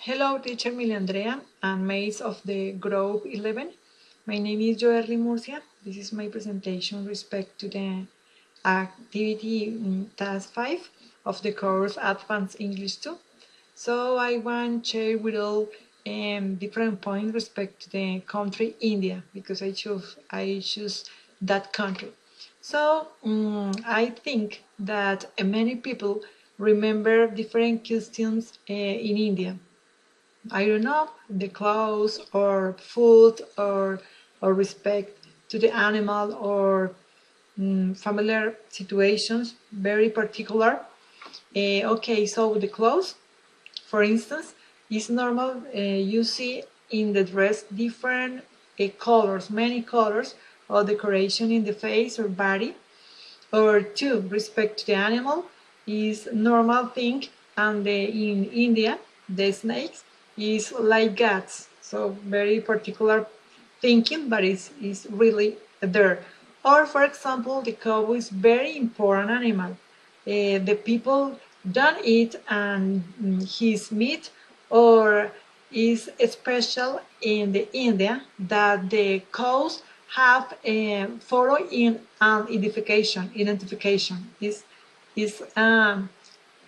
Hello, teacher Miliandrea and mates of the Group 11. My name is Joerly Murcia. This is my presentation respect to the activity task 5 of the course Advanced English 2. So I want to share with all different points respect to the country India because I choose that country. So I think that many people remember different customs in India. I don't know, the clothes or food or respect to the animal or familiar situations, very particular. Okay, so the clothes, for instance, is normal. You see in the dress different colors, many colors of decoration in the face or body. Or two, respect to the animal is normal thing, and in India, the snakes is like cats, so very particular thinking, but it's really there. Or for example, the cow is very important animal. The people don't eat and his meat, or is special in the India that the cows have a photo in identification is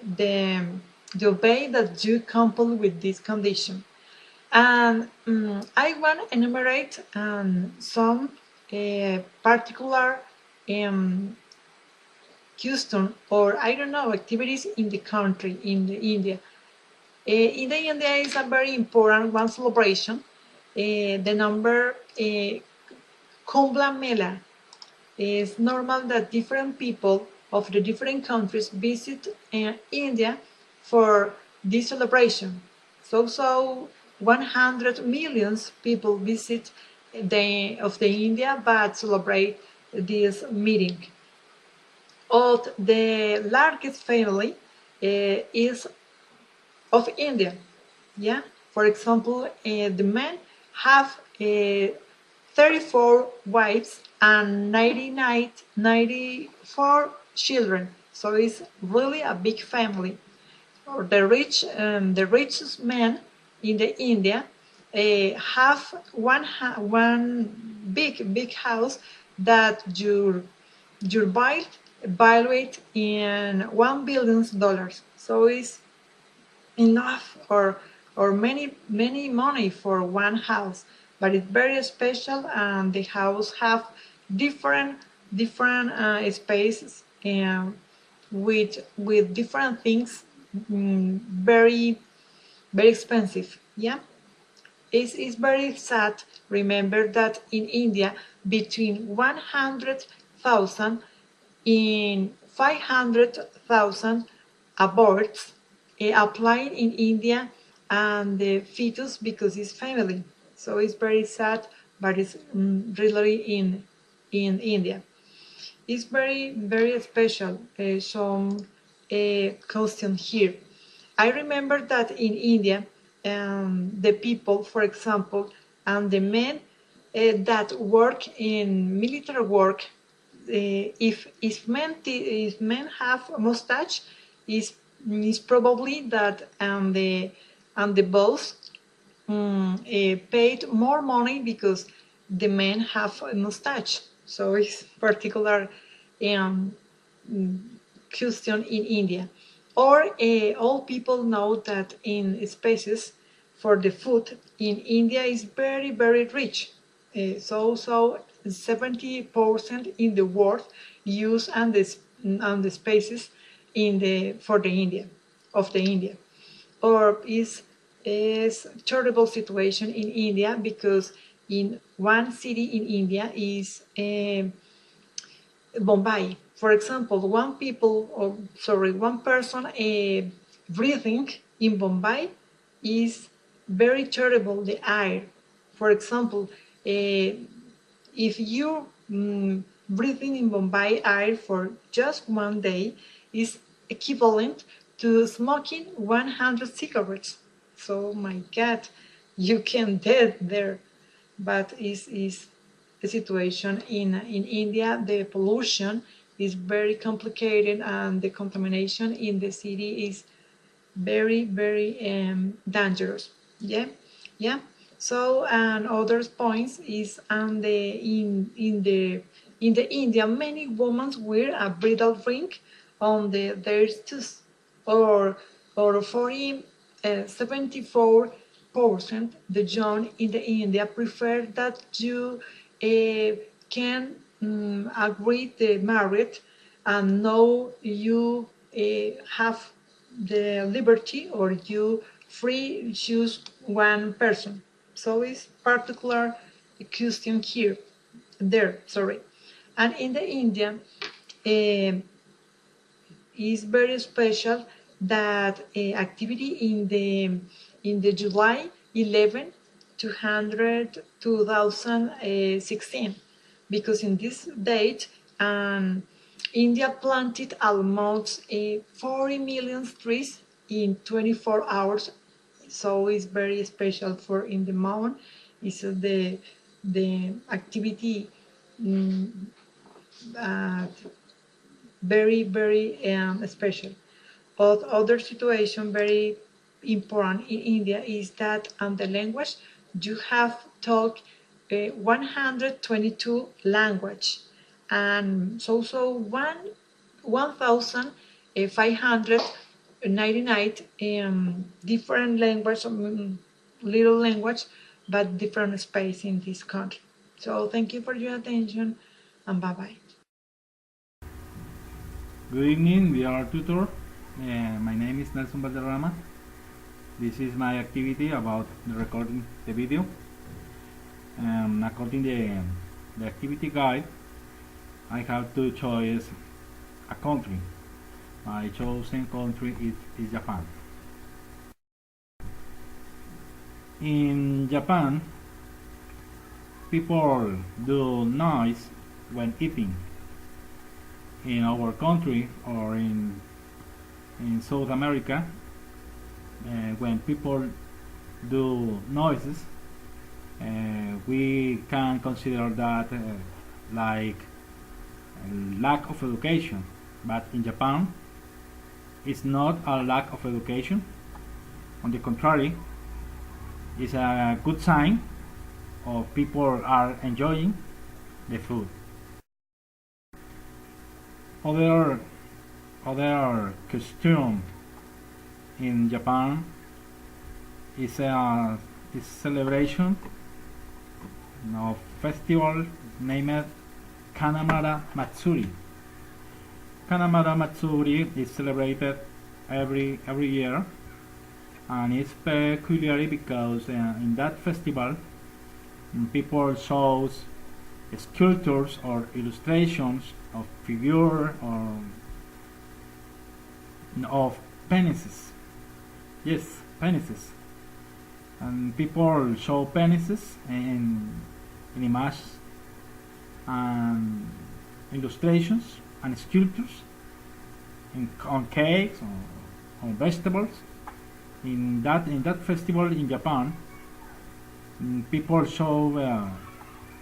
the the way that you couple with this condition. And I want to enumerate some particular um, custom or I don't know activities in the country in the India. In the India is a very important one celebration. The number Kumbh Mela is normal that different people of the different countries visit India for this celebration. So 100 millions people visit the India but celebrate this meeting. Of the largest family is of India. Yeah, for example, the men have 34 wives and 94 children. So it's really a big family. Or the richest men in the India have one big house that your buy valued in $1 billion. So it's enough or many money for one house, but it's very special, and the house have different spaces and with different things, very expensive. Yeah, it's very sad. Remember that in India, between 100,000 in 500,000 aborts applied in India, and the fetus because it's family. So it's very sad, but it's really in India. It's very special. Some custom here. I remember that in India, the people, for example, and the men that work in military work, if men have a mustache, is probably that and the boss paid more money because the men have a mustache. So it's particular um, custom in India. Or all people know that in spaces for the food in India is very rich. So 70% in the world use and the spaces in the for the India of the India. Or is terrible situation in India because in one city in India is Bombay. For example, one person breathing in Bombay is very terrible. The air, for example, if you breathing in Bombay air for just one day is equivalent to smoking 100 cigarettes. So my God, you can dead there. But is the situation in India, the pollution is very complicated, and the contamination in the city very dangerous. Yeah, yeah. So and other points is on the in the India, many women wear a bridal ring on their tooth, or 74% the young in the India prefer that you can agree the married and know you have the liberty or you free choose one person. So it's particular question here, there, sorry. And in the India, uh, is very special that activity in the July 11 2016, because in this date India planted almost 40 million trees in 24 hours. So it's very special for in the month. It's the activity mm, uh, very special. But other situation very important in India is that on the language you have talk 122 language, and so 1,599 different language, little language, but different space in this country. So thank you for your attention, and bye bye. Good evening, we are tutor. My name is Nelson Valderrama. This is my activity about the recording the video. According to the activity guide, I have to choose a country. My chosen country is Japan. In Japan, people do noise when eating. In our country or in South America, when people do noises, we can consider that like lack of education. But in Japan, it's not a lack of education. On the contrary, it's a good sign of people are enjoying the food. Other custom in Japan is a celebration of festival named Kanamara Matsuri. Kanamara Matsuri is celebrated every year, and it's peculiar because in that festival people shows sculptures or illustrations of figure or of penises. Yes, penises. And people show penises in images and illustrations and sculptures on cakes or on vegetables. In that festival in Japan, people show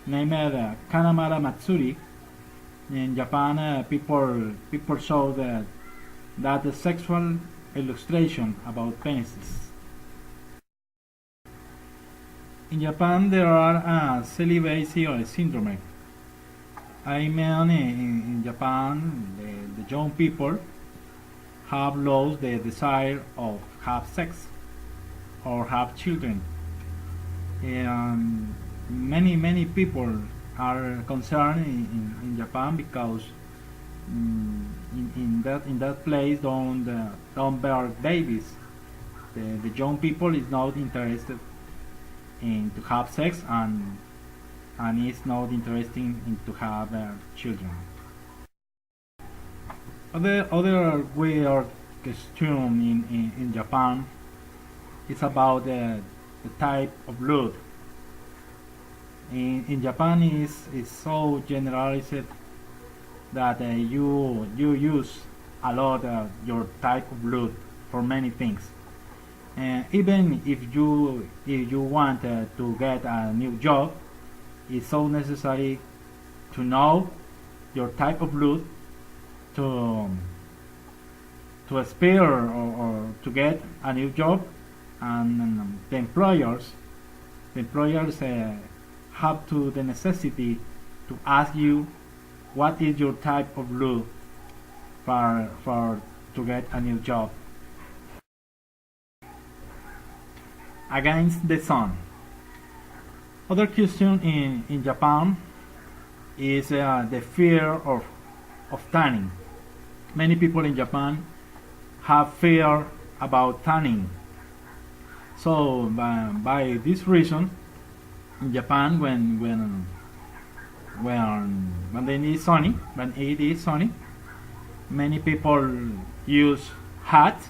named Kanamara Matsuri. In Japan, people show that the sexual illustration about penises. In Japan, there are celibacy syndrome. I mean, in Japan, the young people have lost the desire of have sex or have children. And many people are concerned in Japan because in that place don't bear babies. The young people is not interested in to have sex and is not interested in to have children. Other weird custom in Japan is about the type of blood. In Japan is so generalized that you use a lot your type of blood for many things. Even if you want to get a new job, it's so necessary to know your type of blood to aspire or to get a new job, and the employers have to the necessity to ask you what is your type of look for to get a new job. Against the sun. Other question in Japan is the fear of tanning. Many people in Japan have fear about tanning. So by this reason, in Japan, when it is sunny, many people use hat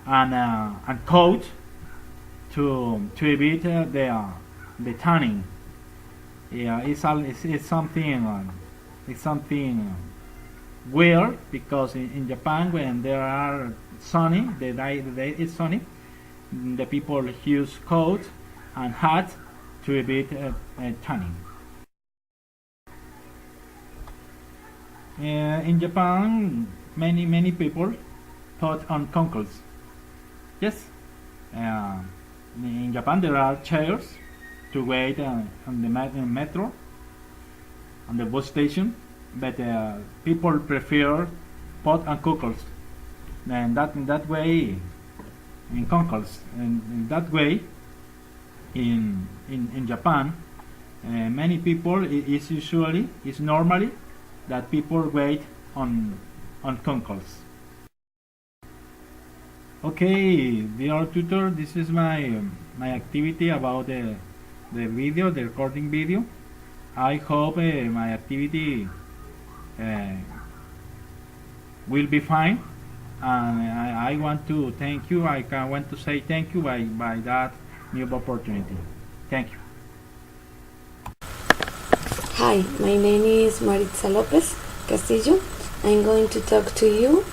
and coat to evit the tanning. Yeah, it's something weird, because in Japan, when there are sunny, the day is sunny, the people use coat and hat to evit tanning. In Japan, many people thought on concourse. Yes, in Japan there are chairs to wait on the metro, on the bus station, but people prefer pot and cookers, and that way in concourse, and in that way in Japan, many people is normally that people wait on concourse. Okay, dear tutor, this is my activity about the recording video. I hope my activity will be fine, and I want to thank you. I want to say thank you by that new opportunity. Thank you. Hi, my name is Maritza Lopez Castillo. I'm going to talk to you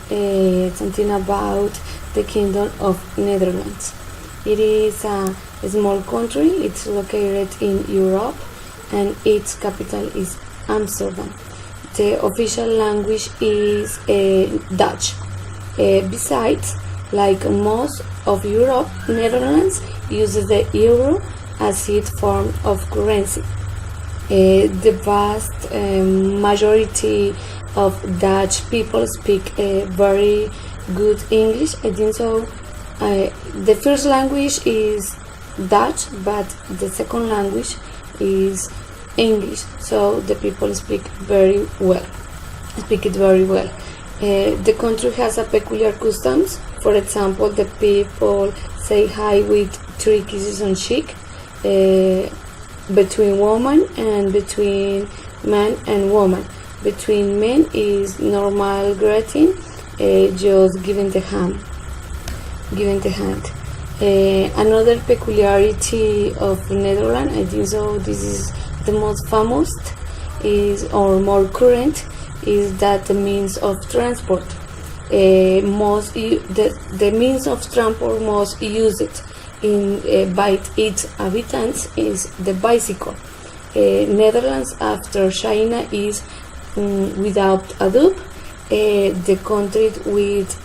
something about the Kingdom of Netherlands. It is a small country. It's located in Europe, and its capital is Amsterdam. The official language is Dutch. Besides, like most of Europe, Netherlands uses the euro as its form of currency. The vast majority of Dutch people speak very good English. I think so. The first language is Dutch, but the second language is English. So the people speak it very well. The country has a peculiar customs. For example, the people say hi with 3 kisses on cheek. Between woman and between man and woman. Between men is normal greeting, just giving the hand. Another peculiarity of Netherlands, I think so, this is the most famous, or more current, is that the means of transport. The means of transport most used by its inhabitants is the bicycle. Netherlands, after China, is without a doubt the country with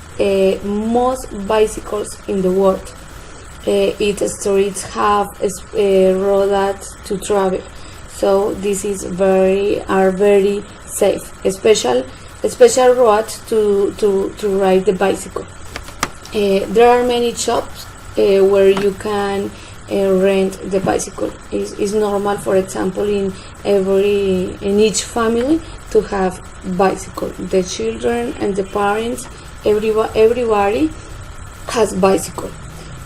most bicycles in the world. Its streets have roads to travel, so this is very safe. Special roads to ride the bicycle. There are many shops where you can rent the bicycle. Is normal, for example, in each family to have bicycle. The children and the parents, everybody has bicycle.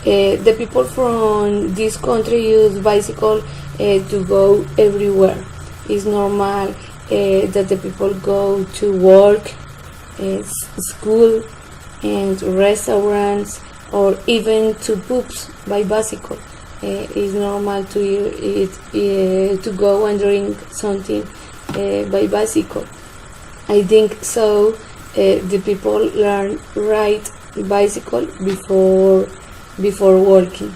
The people from this country use bicycle to go everywhere. It's normal that the people go to work, school, and restaurants, or even to pubs by bicycle. It's normal to go and drink something by bicycle. I think so. The people learn ride bicycle before working.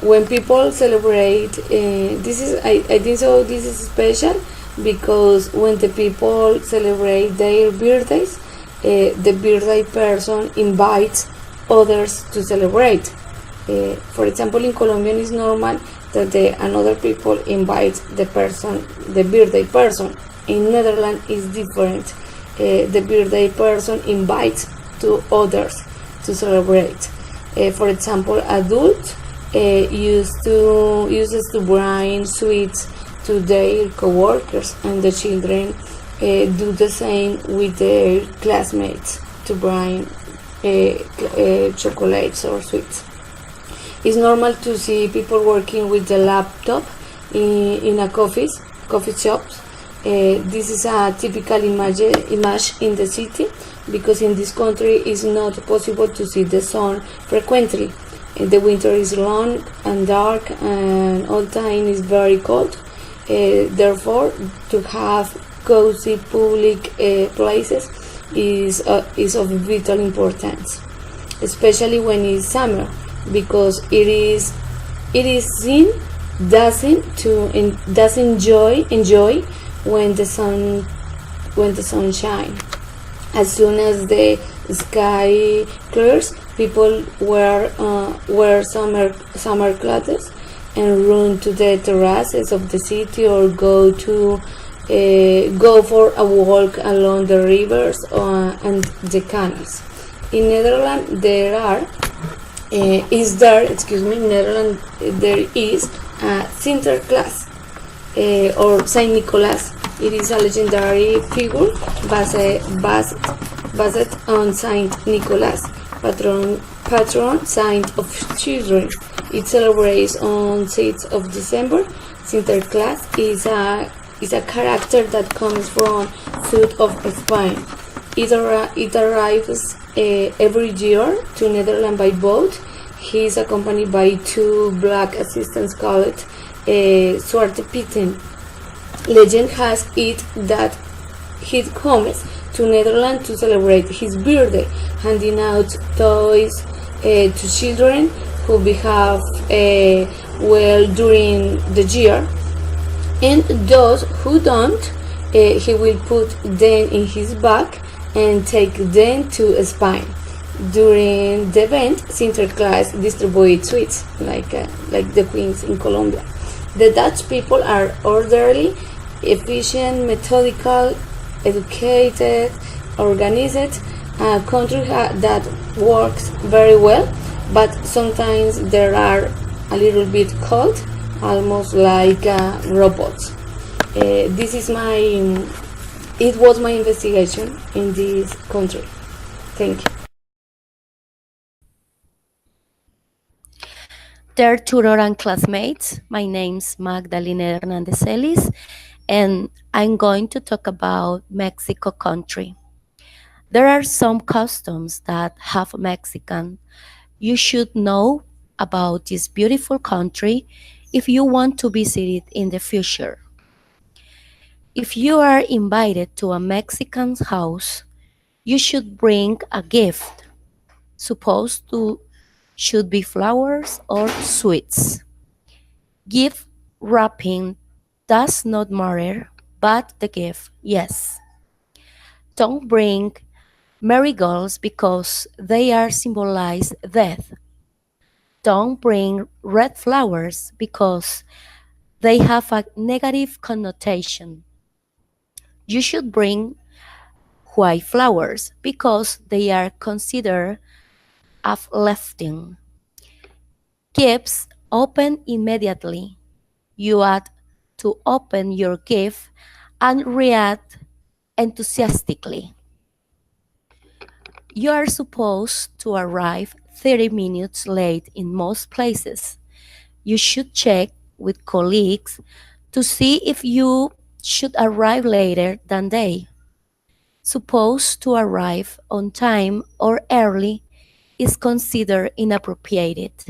When people celebrate, I think so. This is special because when the people celebrate their birthdays, the birthday person invites others to celebrate. For example, in Colombian, it's normal that another people invite the birthday person. In Netherlands, it's different. The birthday person invites to others to celebrate. For example, adults uses to bring sweets to their coworkers, and the children do the same with their classmates to bring chocolates or sweets. It's normal to see people working with the laptop in a coffee shops. This is a typical image in the city because in this country it's not possible to see the sun frequently. The winter is long and dark and all time is very cold. Therefore, to have cozy public places is of vital importance, especially when it's summer, because it is seen doesn't enjoy when the sun shines. As soon as the sky clears, people wear summer clothes and run to the terraces of the city or go for a walk along the rivers and the canals. In Netherlands, there is a Sinterklaas or Saint Nicholas. It is a legendary figure based on Saint Nicholas, patron saint of children. It celebrates on 6th of December. Sinterklaas is a character that comes from south of Spain. It arrives every year to Netherlands by boat. He is accompanied by two black assistants called Zwarte Pieten. Legend has it that he comes to Netherlands to celebrate his birthday, handing out toys to children who behave well during the year, and those who don't, he will put them in his bag and take them to Spain. During the event, Sinterklaas distributes sweets like the queens in Colombia. The Dutch people are orderly, efficient, methodical, educated, organized, a country that works very well, but sometimes they are a little bit cold, almost like robots. It was my investigation in this country. Thank you. Dear tutor and classmates, my name's Magdalena Hernandez Ellis, and I'm going to talk about Mexico country. There are some customs that have Mexican you should know about this beautiful country if you want to visit it in the future. If you are invited to a Mexican's house, you should bring a gift. Supposed to should be flowers or sweets. Gift wrapping does not matter, but the gift, yes. Don't bring marigolds because they are symbolize death. Don't bring red flowers because they have a negative connotation. You should bring white flowers because they are considered uplifting. Gifts open immediately. You add to open your gift and react enthusiastically. You are supposed to arrive 30 minutes late in most places. You should check with colleagues to see if you should arrive later than they. Supposed to arrive on time or early is considered inappropriate.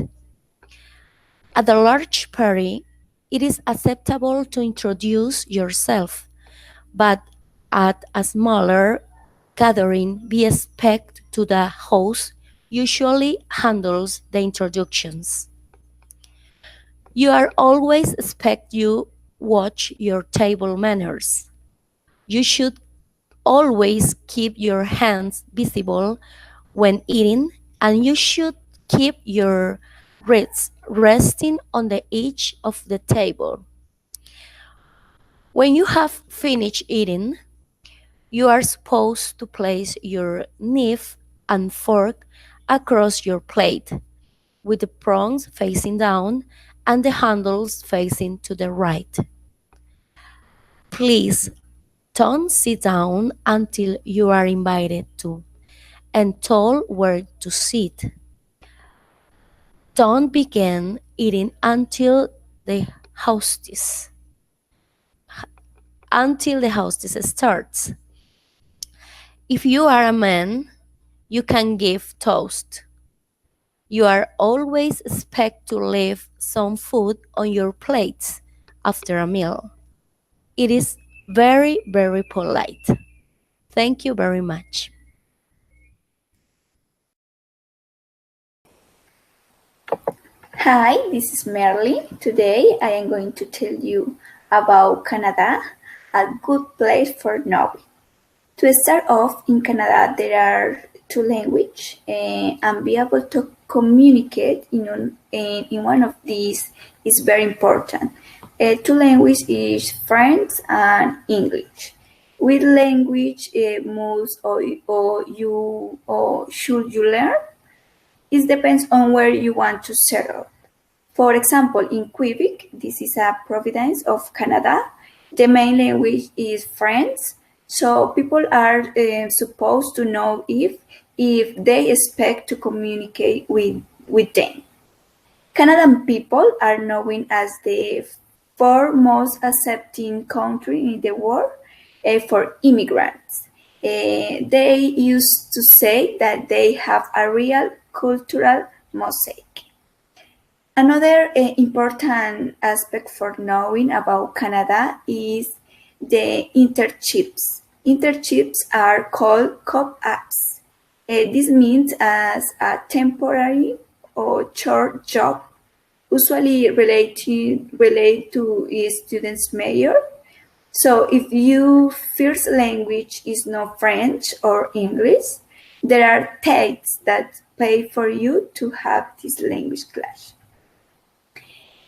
At a large party, it is acceptable to introduce yourself, but at a smaller gathering, be expect to the host usually handles the introductions. You are always expect you watch your table manners. You should Always keep your hands visible when eating, and you should keep your wrists resting on the edge of the table. When you have finished eating, you are supposed to place your knife and fork across your plate, with the prongs facing down and the handles facing to the right. Please don't sit down until you are invited to, and told where to sit. Don't begin eating the hostess until the hostess starts. If you are a man, you can give toast. You are always expected to leave some food on your plates after a meal. It is very, very polite. Thank you very much. Hi, this is Merly. Today I am going to tell you about Canada, a good place for knowing. To start off, in Canada there are two languages, and be able to communicate in one of these is very important. Two languages is French and English. Which language must or should you learn? It depends on where you want to settle. For example, in Quebec, this is a province of Canada, the main language is French, so people are supposed to know if they expect to communicate with them. Canadian people are known as the fourth most accepting country in the world for immigrants. They used to say that they have a real cultural mosaic. Another important aspect for knowing about Canada is the internships. Internships are called co-ops. This means as a temporary or short job, usually relate to a student's major. So if your first language is not French or English, there are texts that pay for you to have this language class.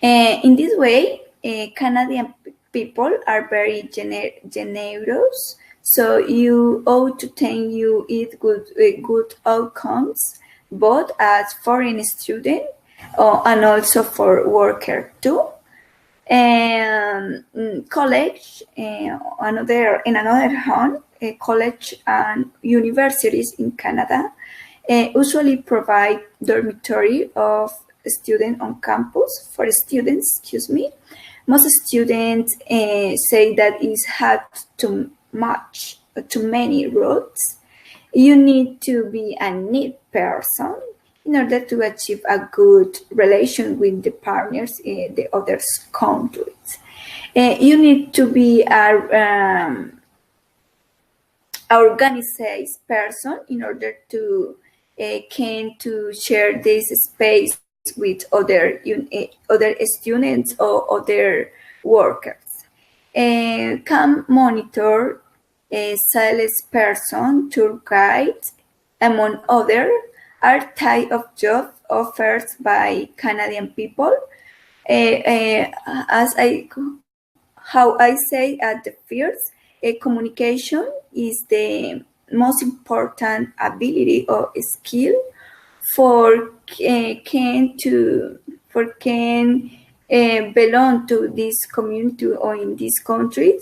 In this way, Canadian people are very generous, so you ought to think you eat good outcomes, both as foreign student and also for worker too. And college, another hand, college and universities in Canada usually provide dormitory of student on campus for students. Most students say that it's hard too many routes. You need to be a neat person in order to achieve a good relation with the partners in the other countries. You need to be a organized person in order to can to share this space with other students or other workers. Can monitor a sales person, tour guide, among other, are type of job offered by Canadian people. How I say at the first, communication is the most important ability or skill for can belong to this community or in this country,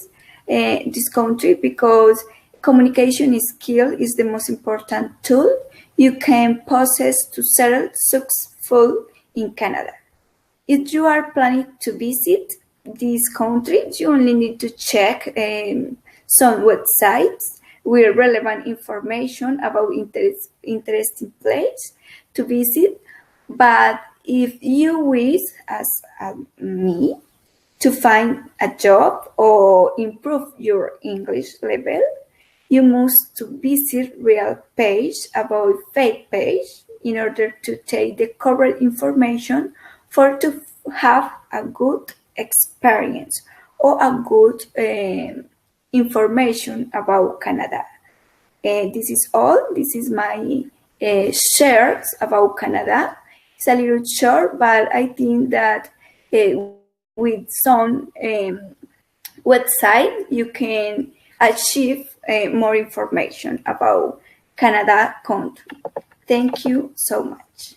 because communication skill is the most important tool you can possess to settle successful in Canada. If you are planning to visit this country, you only need to check some websites with relevant information about interesting place to visit. But if you wish, as me, to find a job or improve your English level, you must to visit real page about fake page in order to take the correct information for to have a good experience or a good information about Canada. This is all. This is my shares about Canada. It's a little short, but I think that with some website you can achieve more information about Canada country. Thank you so much.